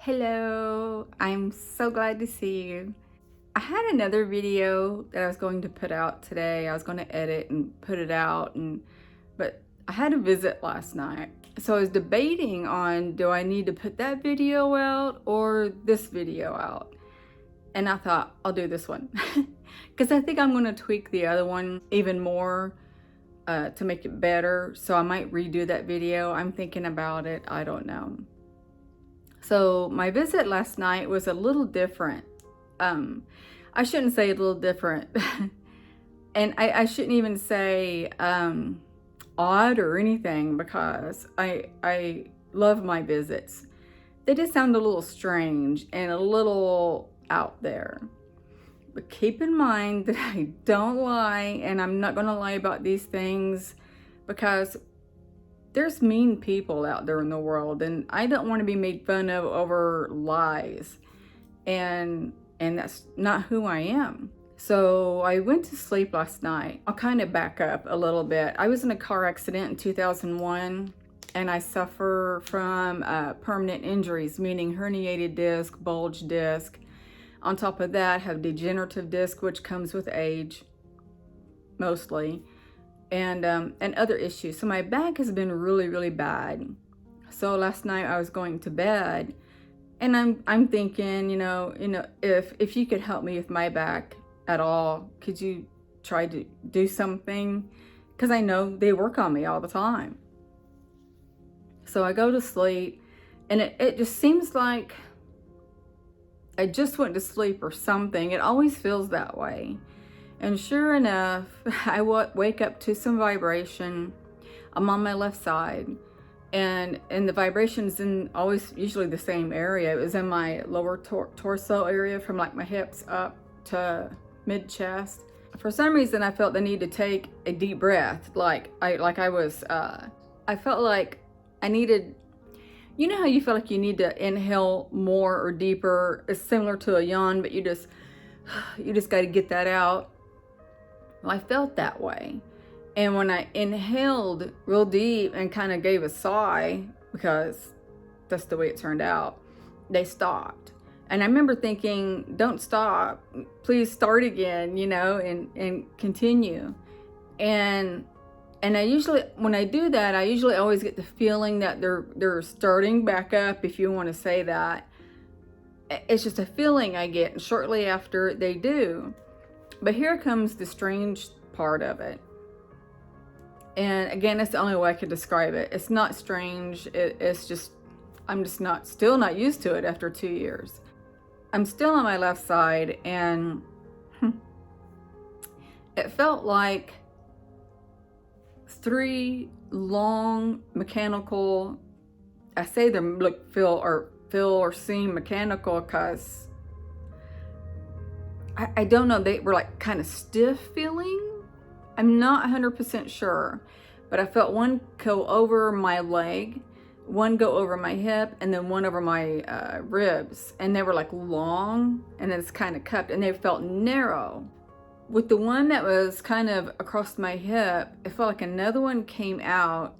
Hello, I'm so glad to see you. I had another video that I was going to put out today. I was going to edit and put it out, but I had a visit last night. So I was debating on, do I need to put that video out or this video out? And I thought, I'll do this one. Because I think I'm going to tweak the other one even more to make it better. So I might redo that video. I'm thinking about it. I don't know. So my visit last night was a little different. I shouldn't say a little different. And I shouldn't even say odd or anything, because I love my visits. They just sound a little strange and a little out there. But keep in mind that I don't lie, and I'm not going to lie about these things, because there's mean people out there in the world, and I don't want to be made fun of over lies. And that's not who I am. So I went to sleep last night. I'll kind of back up a little bit. I was in a car accident in 2001, and I suffer from permanent injuries, meaning herniated disc, bulged disc. On top of that, have degenerative disc, which comes with age, mostly, and other issues. So my back has been really, really bad. So last night I was going to bed, and I'm thinking, if you could help me with my back at all, could you try to do something? Because I know they work on me all the time. So I go to sleep, and it just seems like I just went to sleep or something. It always feels that way. And sure enough, I wake up to some vibration. I'm on my left side, and the vibration's in usually the same area. It was in my lower torso area, from like my hips up to mid chest. For some reason, I felt the need to take a deep breath. I felt like I needed. You know how you feel like you need to inhale more or deeper? It's similar to a yawn, but you just got to get that out. Well, I felt that way. And when I inhaled real deep and kind of gave a sigh, because that's the way it turned out, they stopped. And I remember thinking, don't stop, please start again, and continue. And I usually, when I do that, I usually always get the feeling that they're starting back up, if you want to say that. It's just a feeling I get shortly after they do. But here comes the strange part of it. And again, that's the only way I could describe it. It's not strange. It's just, I'm just still not used to it after 2 years. I'm still on my left side, and it felt like 3 long mechanical, I say they feel or seem mechanical because I don't know, they were like kind of stiff feeling. I'm not 100% sure, but I felt one go over my leg, one go over my hip, and then one over my ribs. And they were like long, and then it's kind of cupped, and they felt narrow. With the one that was kind of across my hip, it felt like another one came out,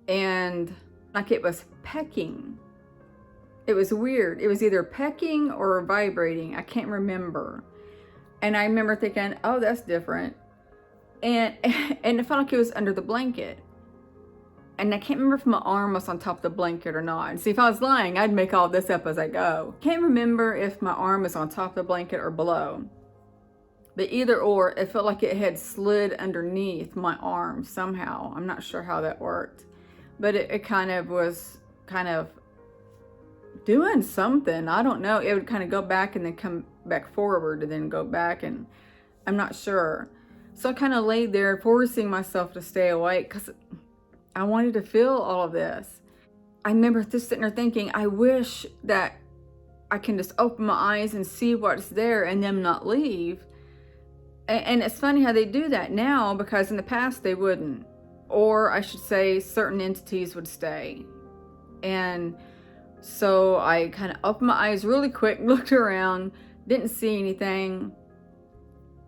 and like it was pecking. It was weird. It was either pecking or vibrating. I can't remember. And I remember thinking, oh, that's different. And it felt like it was under the blanket. And I can't remember if my arm was on top of the blanket or not. And see, if I was lying, I'd make all this up as I go. Can't remember if my arm was on top of the blanket or below. But either or, it felt like it had slid underneath my arm somehow. I'm not sure how that worked. But it kind of was doing something. I don't know. It would kind of go back and then come back forward and then go back, and I'm not sure. So I kind of laid there forcing myself to stay awake because I wanted to feel all of this. I remember just sitting there thinking, I wish that I can just open my eyes and see what's there and them not leave. And it's funny how they do that now, because in the past they wouldn't. Or I should say certain entities would stay. And so I kind of opened my eyes really quick, looked around, didn't see anything.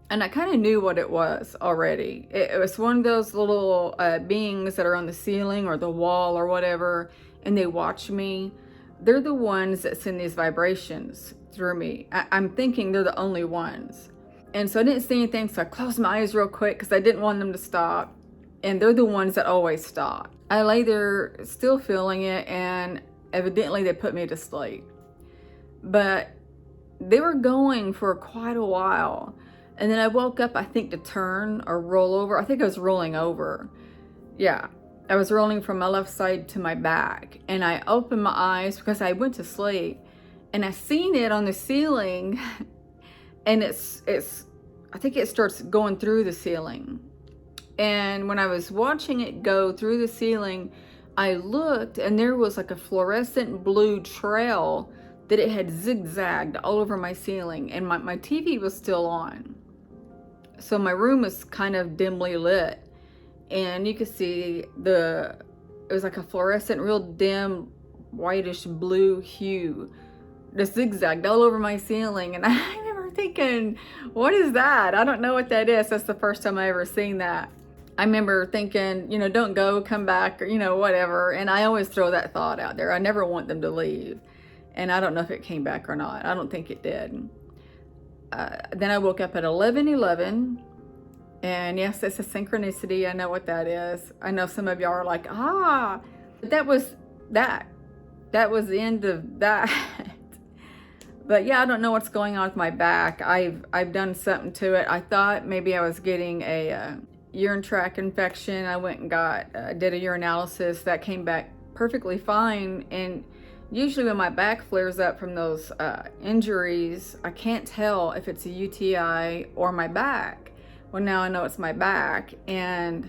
And I kind of knew what it was already. It was one of those little beings that are on the ceiling or the wall or whatever, and they watch me. they're the ones that send these vibrations through me. I'm thinking they're the only ones. And so I didn't see anything, so I closed my eyes real quick because I didn't want them to stop. And they're the ones that always stop. I lay there still feeling it, and evidently they put me to sleep. But they were going for quite a while. And then I woke up, I think, to turn or roll over. I think I was rolling over. Yeah, I was rolling from my left side to my back. And I opened my eyes because I went to sleep. And I seen it on the ceiling. And I think it starts going through the ceiling. And when I was watching it go through the ceiling, I looked and there was like a fluorescent blue trail that it had zigzagged all over my ceiling, and my TV was still on. So my room was kind of dimly lit, and you could see it was like a fluorescent, real dim, whitish blue hue just zigzagged all over my ceiling. And I remember thinking, what is that? I don't know what that is. That's the first time I ever seen that. I remember thinking, don't go, come back, or, whatever. And I always throw that thought out there. I never want them to leave. And I don't know if it came back or not. I don't think it did. Then I woke up at 11:11. And yes, it's a synchronicity. I know what that is. I know some of y'all are like, that was that. That was the end of that. But yeah, I don't know what's going on with my back. I've done something to it. I thought maybe I was getting a urine tract infection. I went and did a urinalysis. That came back perfectly fine. And usually when my back flares up from those injuries, I can't tell if it's a UTI or my back. Well, now I know it's my back, and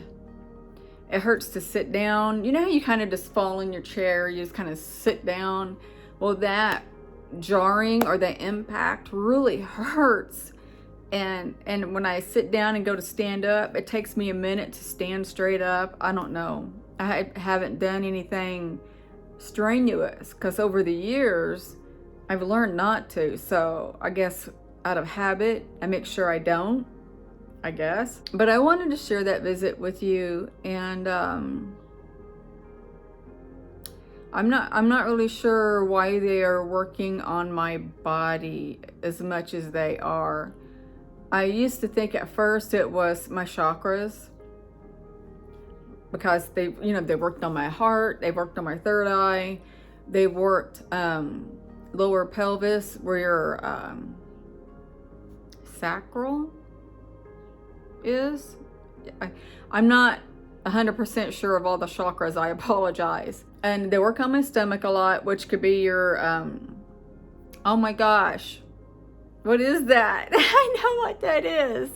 it hurts to sit down. You know how you kind of just fall in your chair, you just kind of sit down? Well, that jarring or the impact really hurts. And when I sit down and go to stand up, it takes me a minute to stand straight up. I don't know. I haven't done anything strenuous because over the years I've learned not to. So I guess out of habit, I make sure I don't, I guess. But I wanted to share that visit with you, and I'm not really sure why they are working on my body as much as they are. I used to think at first it was my chakras, because they worked on my heart, they worked on my third eye, they worked lower pelvis where your sacral is. I'm not 100% sure of all the chakras, I apologize. And they work on my stomach a lot, which could be your oh my gosh, what is that? I know what that is.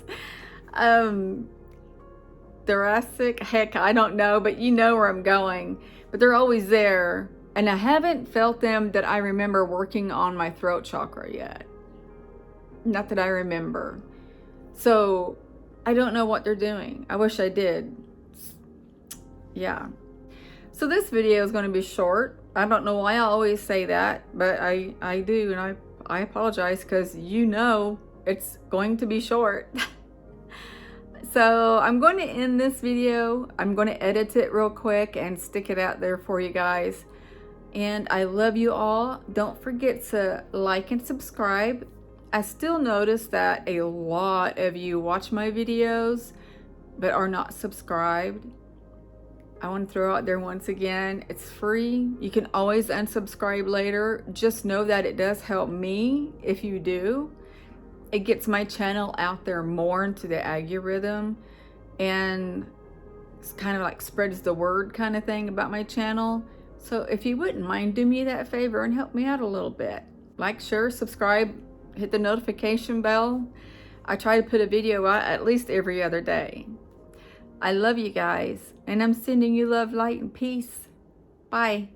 Thoracic, heck, I don't know, but you know where I'm going. But they're always there, and I haven't felt them that I remember working on my throat chakra yet. Not that I remember. So I don't know what they're doing. I wish I did. Yeah. So this video is going to be short. I don't know why I always say that, but I do, and I apologize, because it's going to be short. So I'm going to end this video. I'm going to edit it real quick and stick it out there for you guys. And I love you all. Don't forget to like and subscribe. I still notice that a lot of you watch my videos but are not subscribed. I want to throw out there once again, it's free. You can always unsubscribe later. Just know that it does help me if you do. It gets my channel out there more into the algorithm, and it's kind of like spreads the word kind of thing about my channel. So if you wouldn't mind, do me that favor and help me out a little bit. Like, share, subscribe, hit the notification bell. I try to put a video out at least every other day. I love you guys, and I'm sending you love, light, and peace. Bye.